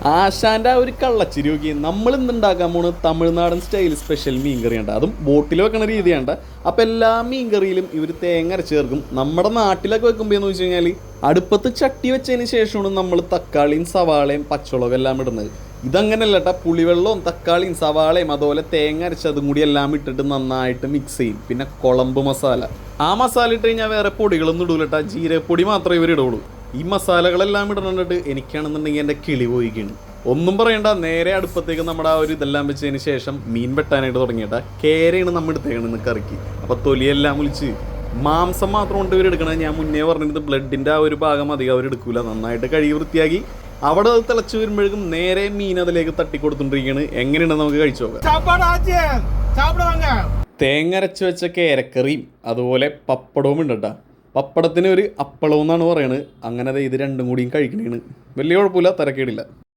ആശാന്റെ ആ ഒരു കള്ളച്ചിരി നോക്കി നമ്മൾ ഇന്ന് ഉണ്ടാക്കാൻ പോണ് തമിഴ്നാടൻ സ്റ്റൈൽ സ്പെഷ്യൽ മീൻകറിയുണ്ട്. അതും ബോട്ടിൽ വെക്കണ രീതിയുണ്ട്. അപ്പം എല്ലാ മീൻകറിയിലും ഇവർ തേങ്ങ അരച്ച് ചേർക്കും. നമ്മുടെ നാട്ടിലൊക്കെ വെക്കുമ്പോൾ എന്ന് വെച്ച് കഴിഞ്ഞാൽ അടുപ്പത്ത് ചട്ടി വെച്ചതിന് ശേഷമാണ് നമ്മൾ തക്കാളിയും സവാളയും പച്ചമുളകും എല്ലാം ഇടുന്നത്. ഇതങ്ങനെയല്ല കേട്ടോ. പുളിവെള്ളവും തക്കാളിയും സവാളയും അതുപോലെ തേങ്ങ അരച്ചതും കൂടി എല്ലാം ഇട്ടിട്ട് നന്നായിട്ട് മിക്സ് ചെയ്യും. പിന്നെ കുളമ്പ് മസാല, ആ മസാല ഇട്ട് കഴിഞ്ഞാൽ വേറെ പൊടികളൊന്നും ഇടൂല കേട്ടോ. ജീരകപ്പൊടി മാത്രമേ ഇവർ ഇടുള്ളൂ. ഈ മസാലകളെല്ലാം ഇടണിട്ട് എനിക്കാണെന്നുണ്ടെങ്കിൽ എൻ്റെ കിളി പോയിക്കാണ്. ഒന്നും പറയണ്ട, നേരെ അടുപ്പത്തേക്ക് നമ്മുടെ ആ ഒരു ഇതെല്ലാം വെച്ചതിന് ശേഷം മീൻ വെട്ടാനായിട്ട് തുടങ്ങിയിട്ടാ. കേരയാണ് നമ്മൾ എടുത്തേക്കണെന്ന് കറിക്ക്. അപ്പോൾ തൊലിയെല്ലാം വിളിച്ച് മാംസം മാത്രം കൊണ്ട് ഇവർ എടുക്കണത്. ഞാൻ മുന്നേ പറഞ്ഞിട്ട് ബ്ലഡിൻ്റെ ആ ഒരു ഭാഗം അധികം അവർ എടുക്കൂല. നന്നായിട്ട് കഴുകി വൃത്തിയാക്കി അവിടെ അത് തിളച്ച് വരുമ്പോഴേക്കും നേരെ മീൻ അതിലേക്ക് തട്ടിക്കൊടുത്തോണ്ടിരിക്കുകയാണ്. എങ്ങനെയുണ്ടെന്ന് നമുക്ക് കഴിച്ചു നോക്കാം. തേങ്ങ അരച്ച് വെച്ച കേരക്കറിയും അതുപോലെ പപ്പടവും ഉണ്ട് കേട്ടോ. പപ്പടത്തിന് ഒരു അപ്പളവും എന്നാണ് പറയുന്നത്. അങ്ങനെ ഇത് രണ്ടും കൂടിയും കഴിക്കണേണ്. വലിയ കുഴപ്പമില്ല, തരക്കേടില്ല.